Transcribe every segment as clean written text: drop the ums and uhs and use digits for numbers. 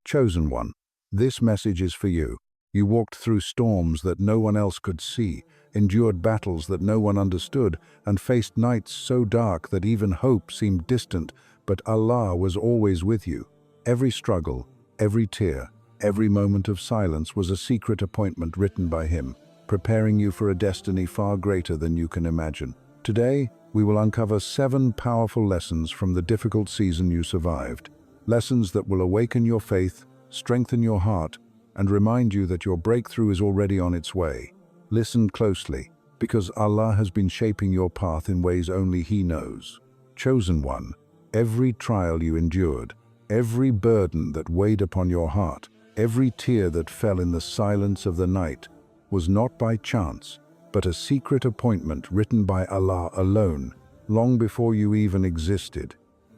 Chosen one, this message is for you. You walked through storms that no one else could see, endured battles that no one understood, and faced nights so dark that even hope seemed distant, but Allah was always with you. Every struggle, every tear, every moment of silence was a secret appointment written by Him, preparing you for a destiny far greater than you can imagine. Today, we will uncover 7 powerful lessons from the difficult season you survived. Lessons that will awaken your faith, strengthen your heart, and remind you that your breakthrough is already on its way. Listen closely, because Allah has been shaping your path in ways only He knows. Chosen one, every trial you endured, every burden that weighed upon your heart, every tear that fell in the silence of the night, was not by chance, but a secret appointment written by Allah alone, long before you even existed.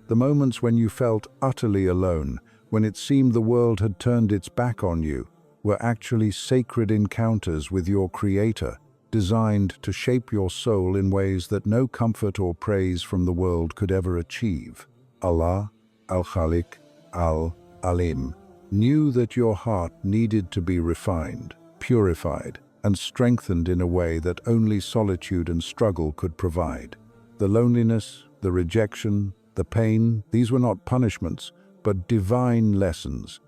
The moments when you felt utterly alone, when it seemed the world had turned its back on you, were actually sacred encounters with your Creator, designed to shape your soul in ways that no comfort or praise from the world could ever achieve. Allah, Al-Khaliq, Al-Alim, knew that your heart needed to be refined, purified, and strengthened in a way that only solitude and struggle could provide. The loneliness, the rejection, the pain, these were not punishments, but divine lessons,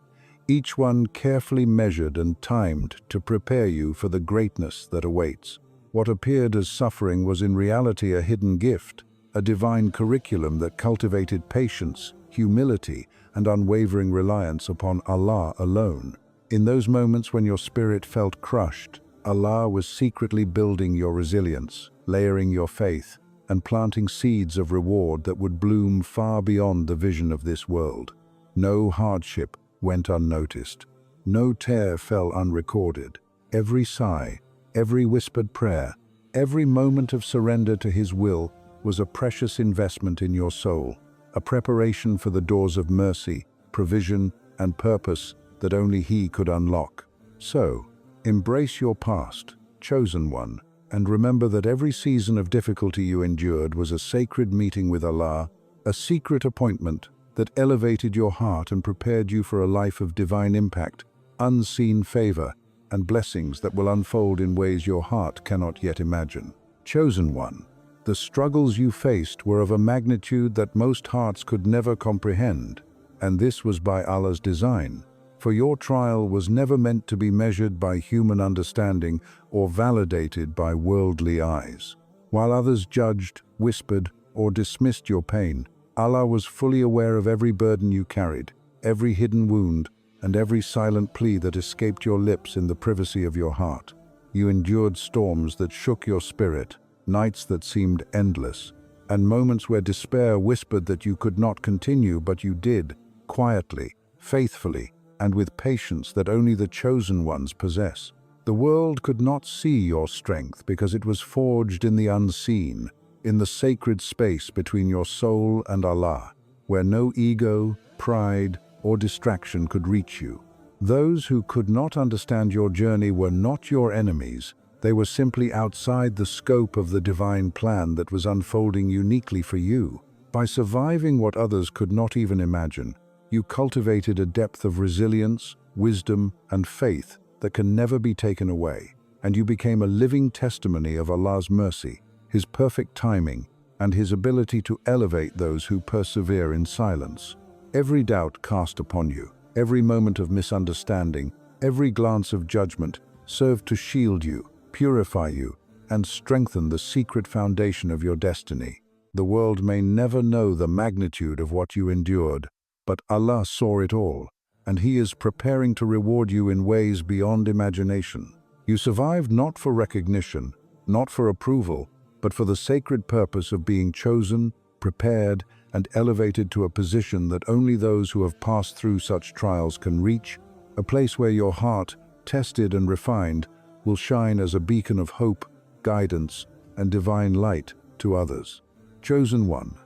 each one carefully measured and timed to prepare you for the greatness that awaits. What appeared as suffering was in reality a hidden gift, a divine curriculum that cultivated patience, humility, and unwavering reliance upon Allah alone. In those moments when your spirit felt crushed, Allah was secretly building your resilience, layering your faith, and planting seeds of reward that would bloom far beyond the vision of this world. No hardship went unnoticed. No tear fell unrecorded. Every sigh, every whispered prayer, every moment of surrender to His will was a precious investment in your soul, a preparation for the doors of mercy, provision, and purpose that only He could unlock. So, embrace your past, chosen one, and remember that every season of difficulty you endured was a sacred meeting with Allah, a secret appointment that elevated your heart and prepared you for a life of divine impact, unseen favor, and blessings that will unfold in ways your heart cannot yet imagine. Chosen one, the struggles you faced were of a magnitude that most hearts could never comprehend, and this was by Allah's design, for your trial was never meant to be measured by human understanding or validated by worldly eyes. While others judged, whispered, or dismissed your pain, Allah was fully aware of every burden you carried, every hidden wound, and every silent plea that escaped your lips in the privacy of your heart. You endured storms that shook your spirit, nights that seemed endless, and moments where despair whispered that you could not continue, but you did, quietly, faithfully, and with patience that only the chosen ones possess. The world could not see your strength because it was forged in the unseen, in the sacred space between your soul and Allah, where no ego, pride, or distraction could reach you. Those who could not understand your journey were not your enemies. They were simply outside the scope of the divine plan that was unfolding uniquely for you. By surviving what others could not even imagine, you cultivated a depth of resilience, wisdom, and faith that can never be taken away, and you became a living testimony of Allah's mercy, His perfect timing, and His ability to elevate those who persevere in silence. Every doubt cast upon you, every moment of misunderstanding, every glance of judgment served to shield you, purify you, and strengthen the secret foundation of your destiny. The world may never know the magnitude of what you endured, but Allah saw it all, and He is preparing to reward you in ways beyond imagination. You survived not for recognition, not for approval, but for the sacred purpose of being chosen, prepared, and elevated to a position that only those who have passed through such trials can reach, a place where your heart, tested and refined, will shine as a beacon of hope, guidance, and divine light to others. Chosen one,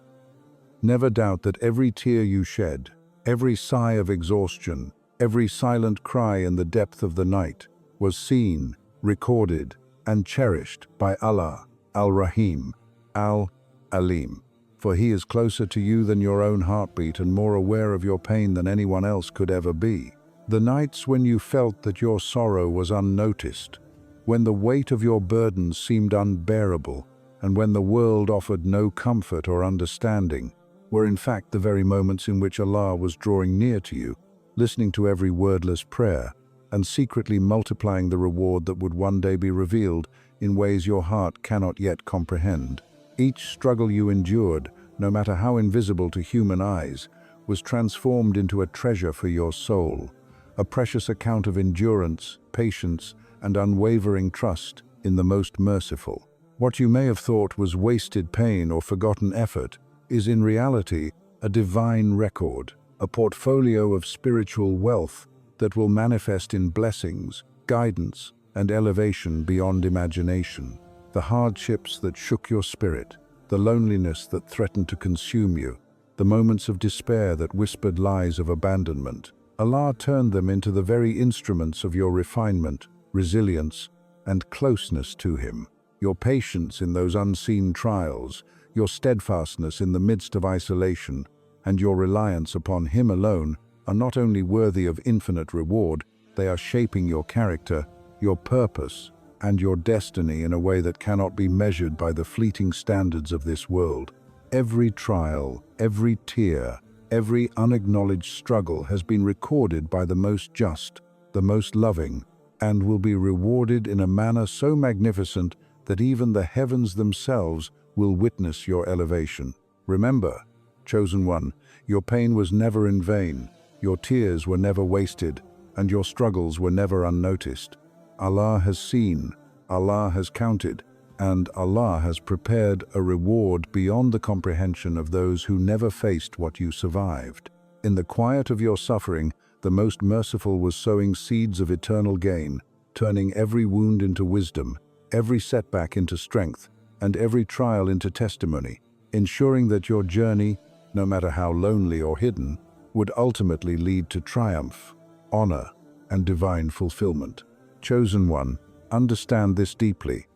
never doubt that every tear you shed, every sigh of exhaustion, every silent cry in the depth of the night was seen, recorded, and cherished by Allah, Al-Rahim, Al-Alim, for He is closer to you than your own heartbeat and more aware of your pain than anyone else could ever be. The nights when you felt that your sorrow was unnoticed, when the weight of your burdens seemed unbearable, and when the world offered no comfort or understanding, were in fact the very moments in which Allah was drawing near to you, listening to every wordless prayer, and secretly multiplying the reward that would one day be revealed in ways your heart cannot yet comprehend. Each struggle you endured, no matter how invisible to human eyes, was transformed into a treasure for your soul, a precious account of endurance, patience, and unwavering trust in the most merciful. What you may have thought was wasted pain or forgotten effort is in reality a divine record, a portfolio of spiritual wealth that will manifest in blessings, guidance, and elevation beyond imagination. The hardships that shook your spirit, the loneliness that threatened to consume you, the moments of despair that whispered lies of abandonment, Allah turned them into the very instruments of your refinement, resilience, and closeness to Him. Your patience in those unseen trials, your steadfastness in the midst of isolation, and your reliance upon Him alone are not only worthy of infinite reward, they are shaping your character, your purpose, and your destiny in a way that cannot be measured by the fleeting standards of this world. Every trial, every tear, every unacknowledged struggle has been recorded by the most just, the most loving, and will be rewarded in a manner so magnificent that even the heavens themselves will witness your elevation. Remember, chosen one, your pain was never in vain, your tears were never wasted, and your struggles were never unnoticed. Allah has seen, Allah has counted, and Allah has prepared a reward beyond the comprehension of those who never faced what you survived. In the quiet of your suffering, the Most Merciful was sowing seeds of eternal gain, turning every wound into wisdom, every setback into strength, and every trial into testimony, ensuring that your journey, no matter how lonely or hidden, would ultimately lead to triumph, honor, and divine fulfillment. Chosen one, understand this deeply.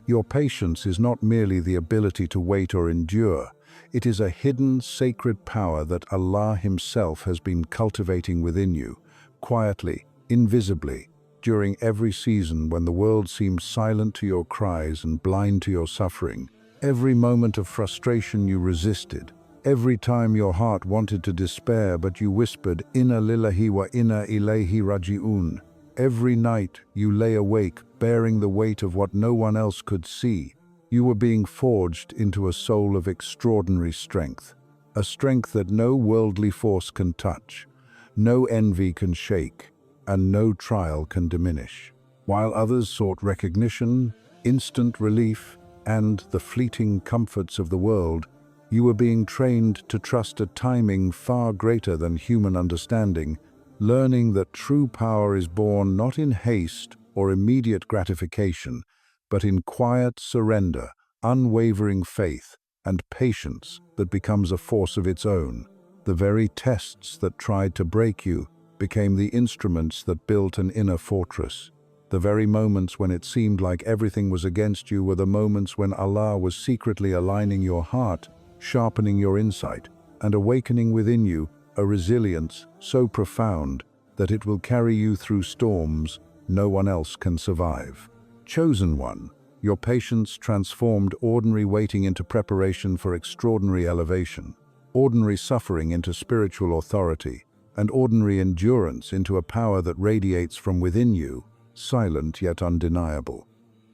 Your patience is not merely the ability to wait or endure. It is a hidden, sacred power that Allah Himself has been cultivating within you, quietly, invisibly, during every season when the world seemed silent to your cries and blind to your suffering. Every moment of frustration you resisted. Every time your heart wanted to despair but you whispered, "Inna lillahi wa inna ilayhi raji'un." Every night you lay awake, bearing the weight of what no one else could see. You were being forged into a soul of extraordinary strength, a strength that no worldly force can touch, no envy can shake, and no trial can diminish. While others sought recognition, instant relief, and the fleeting comforts of the world, you were being trained to trust a timing far greater than human understanding, learning that true power is born not in haste or immediate gratification, but in quiet surrender, unwavering faith, and patience that becomes a force of its own. The very tests that tried to break you became the instruments that built an inner fortress. The very moments when it seemed like everything was against you were the moments when Allah was secretly aligning your heart, sharpening your insight, and awakening within you a resilience so profound that it will carry you through storms no one else can survive. Chosen one, your patience transformed ordinary waiting into preparation for extraordinary elevation, ordinary suffering into spiritual authority, and ordinary endurance into a power that radiates from within you, silent yet undeniable.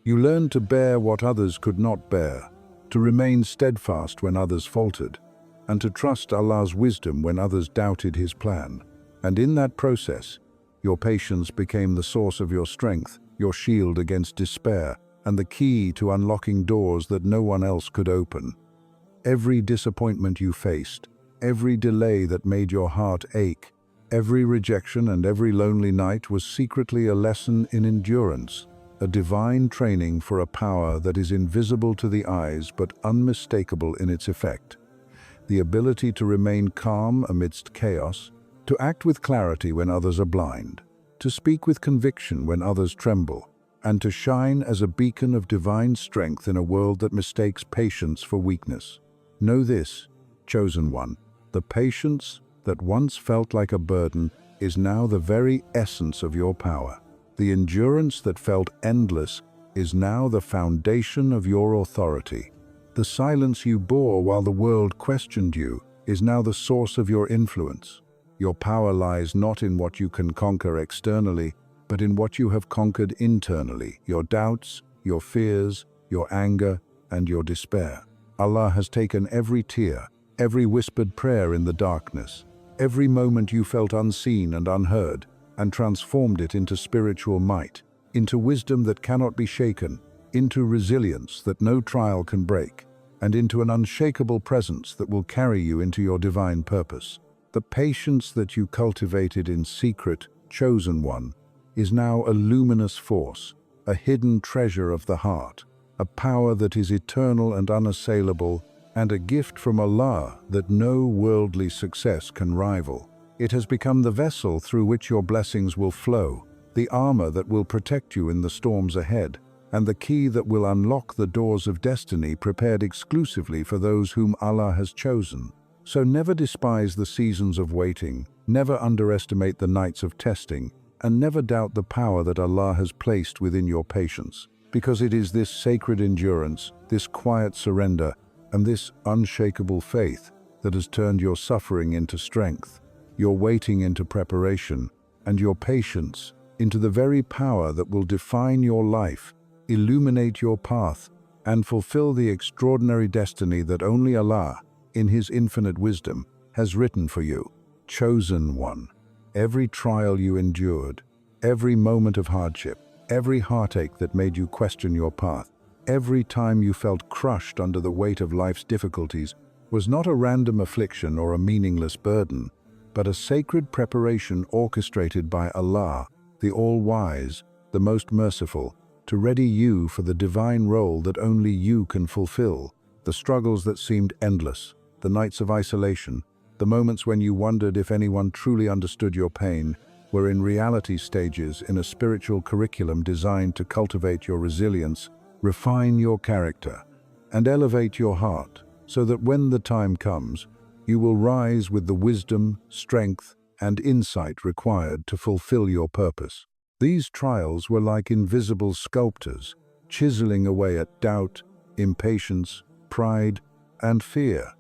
You learned to bear what others could not bear, to remain steadfast when others faltered, and to trust Allah's wisdom when others doubted His plan. And in that process, your patience became the source of your strength, your shield against despair, and the key to unlocking doors that no one else could open. Every disappointment you faced, every delay that made your heart ache, every rejection and every lonely night was secretly a lesson in endurance, a divine training for a power that is invisible to the eyes but unmistakable in its effect. The ability to remain calm amidst chaos, to act with clarity when others are blind, to speak with conviction when others tremble, and to shine as a beacon of divine strength in a world that mistakes patience for weakness. Know this, chosen one, the patience that once felt like a burden is now the very essence of your power. The endurance that felt endless is now the foundation of your authority. The silence you bore while the world questioned you is now the source of your influence. Your power lies not in what you can conquer externally, but in what you have conquered internally, your doubts, your fears, your anger, and your despair. Allah has taken every tear, every whispered prayer in the darkness, every moment you felt unseen and unheard, and transformed it into spiritual might, into wisdom that cannot be shaken, into resilience that no trial can break, and into an unshakable presence that will carry you into your divine purpose. The patience that you cultivated in secret, chosen one, is now a luminous force, a hidden treasure of the heart, a power that is eternal and unassailable, and a gift from Allah that no worldly success can rival. It has become the vessel through which your blessings will flow, the armor that will protect you in the storms ahead, and the key that will unlock the doors of destiny prepared exclusively for those whom Allah has chosen. So never despise the seasons of waiting, never underestimate the nights of testing, and never doubt the power that Allah has placed within your patience, because it is this sacred endurance, this quiet surrender, and this unshakable faith that has turned your suffering into strength, your waiting into preparation, and your patience into the very power that will define your life, illuminate your path, and fulfill the extraordinary destiny that only Allah, in His infinite wisdom, has written for you. Chosen one. Every trial you endured, every moment of hardship, every heartache that made you question your path, every time you felt crushed under the weight of life's difficulties, was not a random affliction or a meaningless burden, but a sacred preparation orchestrated by Allah, the All-Wise, the Most Merciful, to ready you for the divine role that only you can fulfill. The struggles that seemed endless, the nights of isolation, the moments when you wondered if anyone truly understood your pain, were in reality stages in a spiritual curriculum designed to cultivate your resilience, refine your character, and elevate your heart, so that when the time comes, you will rise with the wisdom, strength, and insight required to fulfill your purpose. These trials were like invisible sculptors, chiseling away at doubt, impatience, pride, and fear,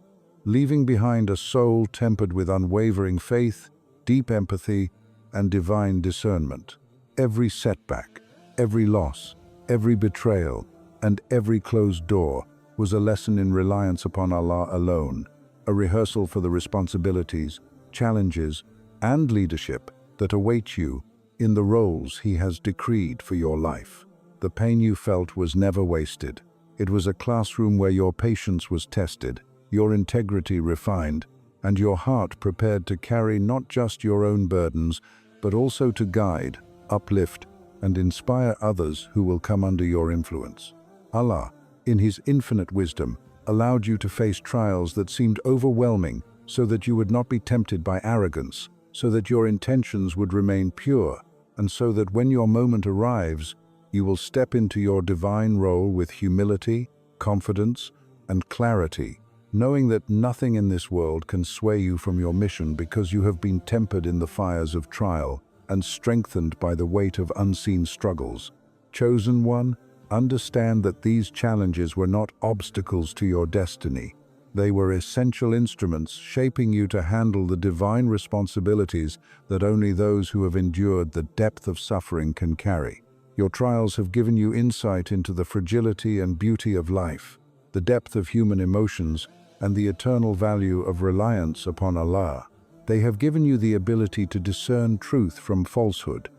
leaving behind a soul tempered with unwavering faith, deep empathy, and divine discernment. Every setback, every loss, every betrayal, and every closed door was a lesson in reliance upon Allah alone, a rehearsal for the responsibilities, challenges, and leadership that await you in the roles He has decreed for your life. The pain you felt was never wasted. It was a classroom where your patience was tested, your integrity refined, and your heart prepared to carry not just your own burdens, but also to guide, uplift, and inspire others who will come under your influence. Allah, in His infinite wisdom, allowed you to face trials that seemed overwhelming so that you would not be tempted by arrogance, so that your intentions would remain pure, and so that when your moment arrives, you will step into your divine role with humility, confidence, and clarity, knowing that nothing in this world can sway you from your mission because you have been tempered in the fires of trial and strengthened by the weight of unseen struggles. Chosen one, understand that these challenges were not obstacles to your destiny. They were essential instruments shaping you to handle the divine responsibilities that only those who have endured the depth of suffering can carry. Your trials have given you insight into the fragility and beauty of life, the depth of human emotions, and the eternal value of reliance upon Allah. They have given you the ability to discern truth from falsehood,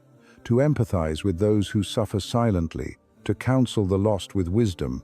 to empathize with those who suffer silently, to counsel the lost with wisdom,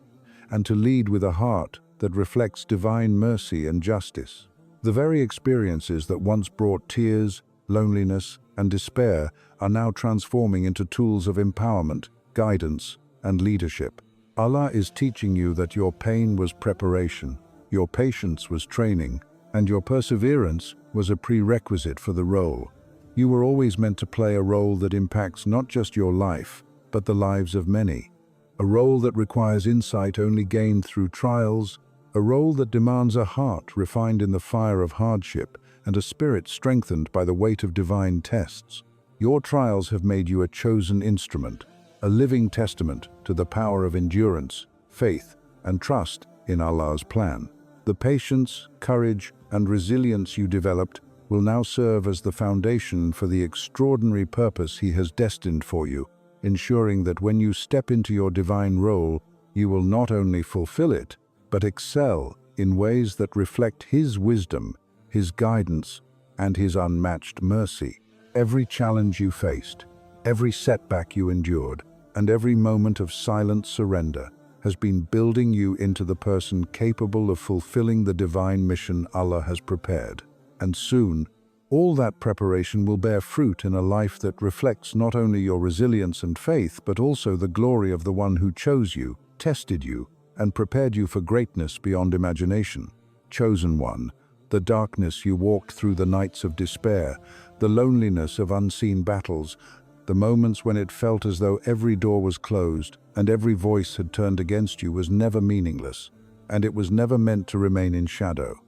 and to lead with a heart that reflects divine mercy and justice. The very experiences that once brought tears, loneliness, and despair are now transforming into tools of empowerment, guidance, and leadership. Allah is teaching you that your pain was preparation, your patience was training, and your perseverance was a prerequisite for the role. You were always meant to play a role that impacts not just your life, but the lives of many. A role that requires insight only gained through trials, a role that demands a heart refined in the fire of hardship, and a spirit strengthened by the weight of divine tests. Your trials have made you a chosen instrument, a living testament to the power of endurance, faith, and trust in Allah's plan. The patience, courage, and resilience you developed will now serve as the foundation for the extraordinary purpose He has destined for you, ensuring that when you step into your divine role, you will not only fulfill it, but excel in ways that reflect His wisdom, His guidance, and His unmatched mercy. Every challenge you faced, every setback you endured, and every moment of silent surrender has been building you into the person capable of fulfilling the divine mission Allah has prepared. And soon, all that preparation will bear fruit in a life that reflects not only your resilience and faith, but also the glory of the one who chose you, tested you, and prepared you for greatness beyond imagination. Chosen one, the darkness you walked through, the nights of despair, the loneliness of unseen battles, the moments when it felt as though every door was closed and every voice had turned against you, was never meaningless, and it was never meant to remain in shadow.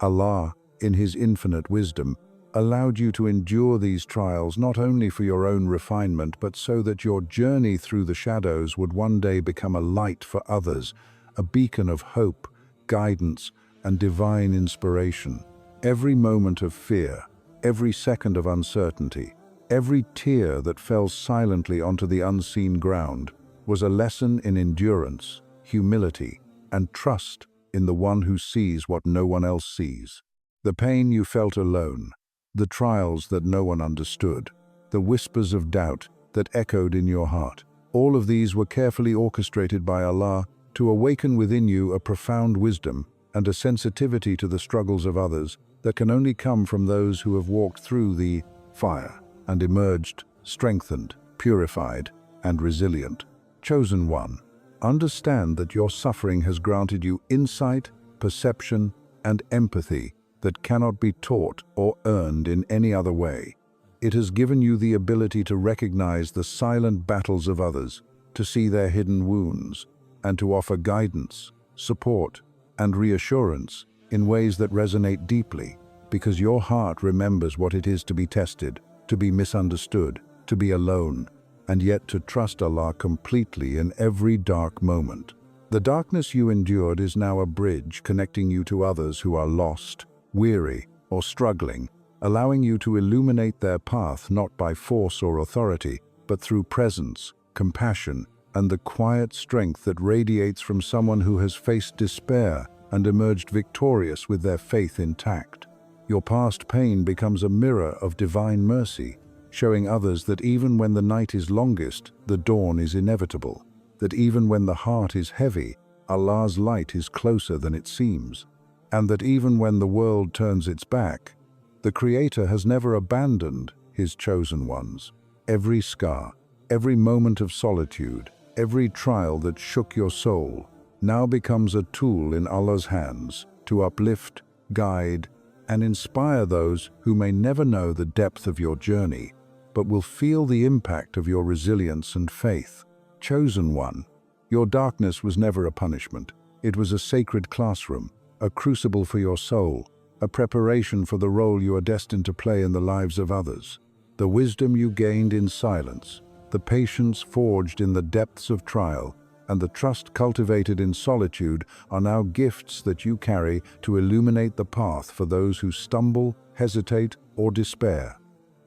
Allah, in His infinite wisdom, allowed you to endure these trials not only for your own refinement, but so that your journey through the shadows would one day become a light for others, a beacon of hope, guidance, and divine inspiration. Every moment of fear, every second of uncertainty, every tear that fell silently onto the unseen ground was a lesson in endurance, humility, and trust in the one who sees what no one else sees. The pain you felt alone, the trials that no one understood, the whispers of doubt that echoed in your heart, all of these were carefully orchestrated by Allah to awaken within you a profound wisdom and a sensitivity to the struggles of others that can only come from those who have walked through the fire and emerged strengthened, purified, and resilient. Chosen one, understand that your suffering has granted you insight, perception, and empathy that cannot be taught or earned in any other way. It has given you the ability to recognize the silent battles of others, to see their hidden wounds, and to offer guidance, support, and reassurance in ways that resonate deeply, because your heart remembers what it is to be tested, to be misunderstood, to be alone, and yet to trust Allah completely in every dark moment. The darkness you endured is now a bridge connecting you to others who are lost, weary, or struggling, allowing you to illuminate their path not by force or authority, but through presence, compassion, and the quiet strength that radiates from someone who has faced despair and emerged victorious with their faith intact. Your past pain becomes a mirror of divine mercy, showing others that even when the night is longest, the dawn is inevitable, that even when the heart is heavy, Allah's light is closer than it seems, and that even when the world turns its back, the Creator has never abandoned His chosen ones. Every scar, every moment of solitude, every trial that shook your soul now becomes a tool in Allah's hands to uplift, guide, and inspire those who may never know the depth of your journey, but will feel the impact of your resilience and faith. Chosen one, your darkness was never a punishment. It was a sacred classroom, a crucible for your soul, a preparation for the role you are destined to play in the lives of others. The wisdom you gained in silence, the patience forged in the depths of trial, and the trust cultivated in solitude are now gifts that you carry to illuminate the path for those who stumble, hesitate, or despair,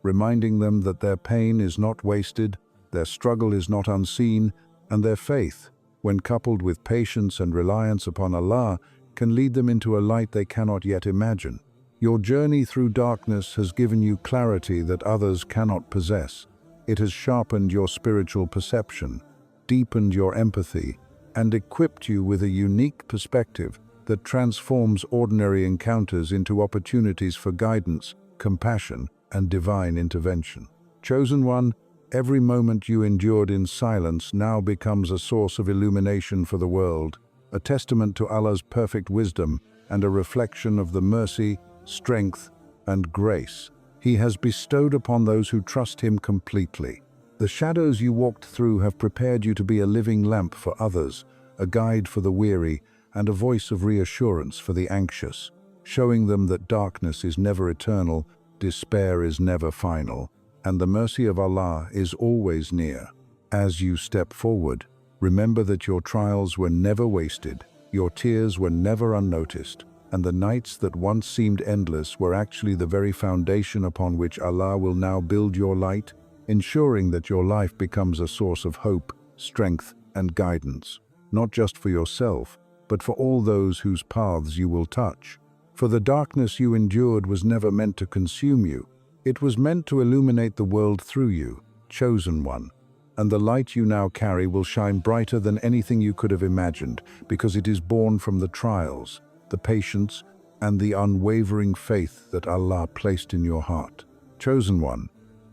reminding them that their pain is not wasted, their struggle is not unseen, and their faith, when coupled with patience and reliance upon Allah, can lead them into a light they cannot yet imagine. Your journey through darkness has given you clarity that others cannot possess. It has sharpened your spiritual perception, deepened your empathy, and equipped you with a unique perspective that transforms ordinary encounters into opportunities for guidance, compassion, and divine intervention. Chosen one, every moment you endured in silence now becomes a source of illumination for the world, a testament to Allah's perfect wisdom and a reflection of the mercy, strength, and grace He has bestowed upon those who trust Him completely. The shadows you walked through have prepared you to be a living lamp for others, a guide for the weary, and a voice of reassurance for the anxious. showing them that darkness is never eternal, despair is never final, and the mercy of Allah is always near. As you step forward, remember that your trials were never wasted, your tears were never unnoticed, and the nights that once seemed endless were actually the very foundation upon which Allah will now build your light, ensuring that your life becomes a source of hope, strength, and guidance, not just for yourself, but for all those whose paths you will touch. For the darkness you endured was never meant to consume you. It was meant to illuminate the world through you, chosen one. And the light you now carry will shine brighter than anything you could have imagined, because it is born from the trials, the patience, and the unwavering faith that Allah placed in your heart. Chosen one,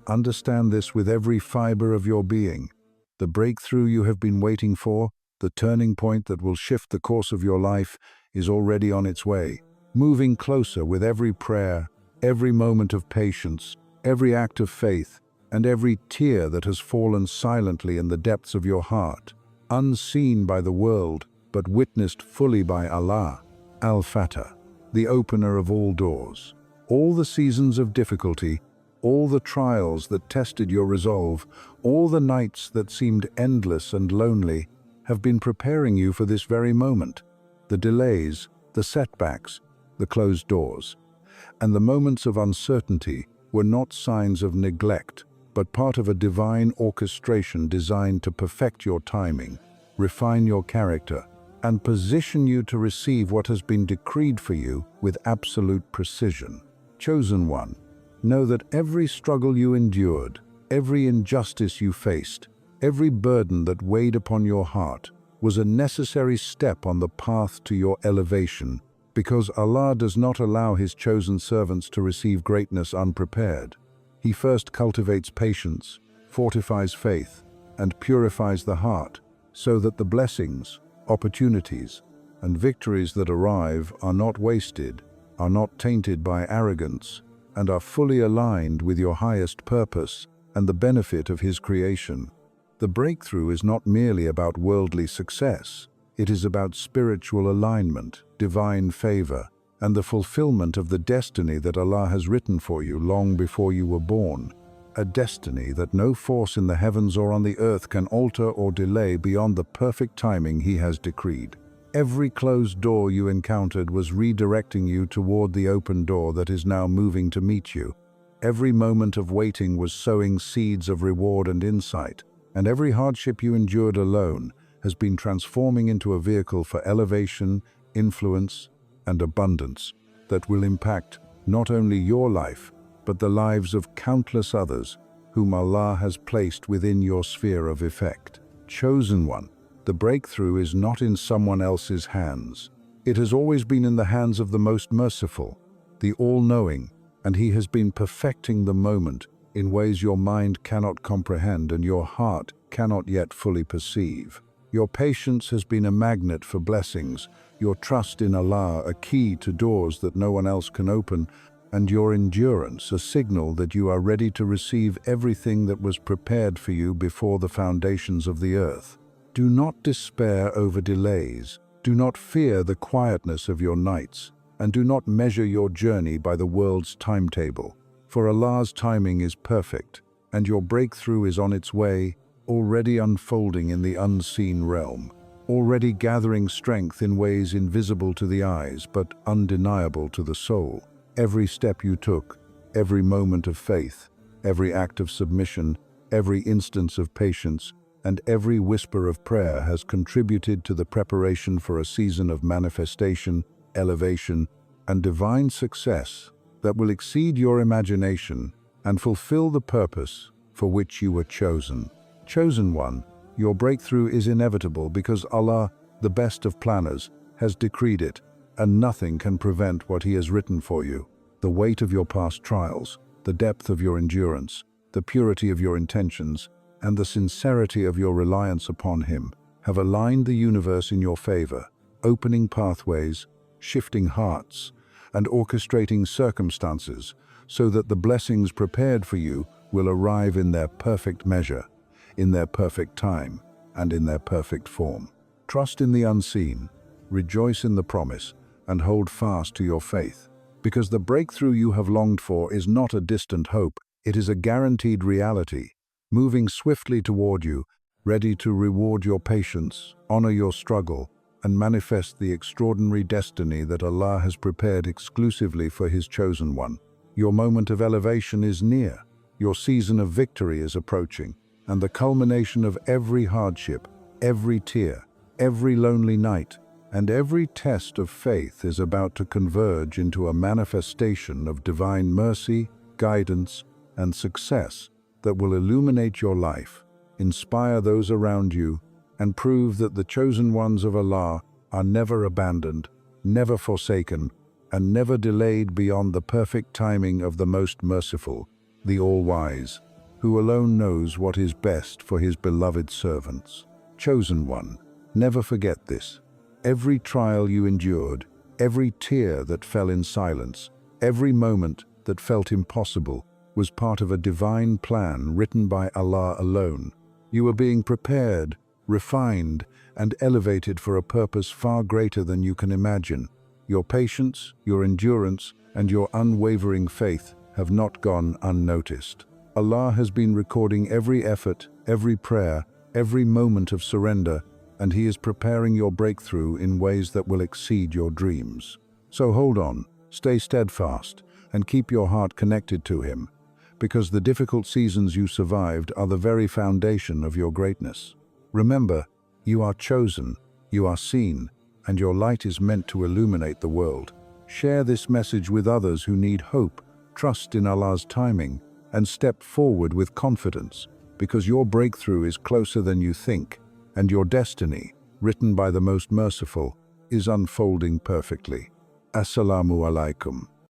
understand this with every fiber of your being. The breakthrough you have been waiting for, the turning point that will shift the course of your life, is already on its way, moving closer with every prayer, every moment of patience, every act of faith, and every tear that has fallen silently in the depths of your heart, unseen by the world, but witnessed fully by Allah. Al-Fatah, the opener of all doors. All the seasons of difficulty, all the trials that tested your resolve, all the nights that seemed endless and lonely, have been preparing you for this very moment. The delays, the setbacks, the closed doors, and the moments of uncertainty were not signs of neglect, but part of a divine orchestration designed to perfect your timing, refine your character, and position you to receive what has been decreed for you with absolute precision. Chosen one, know that every struggle you endured, every injustice you faced, every burden that weighed upon your heart was a necessary step on the path to your elevation, because Allah does not allow His chosen servants to receive greatness unprepared. He first cultivates patience, fortifies faith, and purifies the heart, so that the blessings, opportunities, and victories that arrive are not wasted, are not tainted by arrogance, and are fully aligned with your highest purpose and the benefit of His creation. The breakthrough is not merely about worldly success. It is about spiritual alignment, divine favor, and the fulfillment of the destiny that Allah has written for you long before you were born. A destiny that no force in the heavens or on the earth can alter or delay beyond the perfect timing He has decreed. Every closed door you encountered was redirecting you toward the open door that is now moving to meet you. Every moment of waiting was sowing seeds of reward and insight, and every hardship you endured alone has been transforming into a vehicle for elevation, influence, and abundance that will impact not only your life, but the lives of countless others whom Allah has placed within your sphere of effect. Chosen one, the breakthrough is not in someone else's hands. It has always been in the hands of the most merciful, the all-knowing, and He has been perfecting the moment in ways your mind cannot comprehend and your heart cannot yet fully perceive. Your patience has been a magnet for blessings, your trust in Allah a key to doors that no one else can open, and your endurance a signal that you are ready to receive everything that was prepared for you before the foundations of the earth. Do not despair over delays, do not fear the quietness of your nights, and do not measure your journey by the world's timetable, for Allah's timing is perfect, and your breakthrough is on its way, already unfolding in the unseen realm, already gathering strength in ways invisible to the eyes but undeniable to the soul. Every step you took, every moment of faith, every act of submission, every instance of patience, and every whisper of prayer has contributed to the preparation for a season of manifestation, elevation, and divine success that will exceed your imagination and fulfill the purpose for which you were chosen. Chosen one, your breakthrough is inevitable because Allah, the best of planners, has decreed it, and nothing can prevent what He has written for you. The weight of your past trials, the depth of your endurance, the purity of your intentions, and the sincerity of your reliance upon Him have aligned the universe in your favor, opening pathways, shifting hearts, and orchestrating circumstances so that the blessings prepared for you will arrive in their perfect measure, in their perfect time, and in their perfect form. Trust in the unseen, rejoice in the promise, and hold fast to your faith. Because the breakthrough you have longed for is not a distant hope, it is a guaranteed reality, moving swiftly toward you, ready to reward your patience, honor your struggle, and manifest the extraordinary destiny that Allah has prepared exclusively for His chosen one. Your moment of elevation is near, your season of victory is approaching, and the culmination of every hardship, every tear, every lonely night, and every test of faith is about to converge into a manifestation of divine mercy, guidance, and success that will illuminate your life, inspire those around you, and prove that the chosen ones of Allah are never abandoned, never forsaken, and never delayed beyond the perfect timing of the Most Merciful, the All-Wise, who alone knows what is best for His beloved servants. Chosen one, never forget this. Every trial you endured, every tear that fell in silence, every moment that felt impossible, was part of a divine plan written by Allah alone. You are being prepared, refined, and elevated for a purpose far greater than you can imagine. Your patience, your endurance, and your unwavering faith have not gone unnoticed. Allah has been recording every effort, every prayer, every moment of surrender, and He is preparing your breakthrough in ways that will exceed your dreams. So hold on, stay steadfast, and keep your heart connected to Him, because the difficult seasons you survived are the very foundation of your greatness. Remember, you are chosen, you are seen, and your light is meant to illuminate the world. Share this message with others who need hope, trust in Allah's timing, and step forward with confidence, because your breakthrough is closer than you think, and your destiny, written by the Most Merciful, is unfolding perfectly. Assalamu alaikum.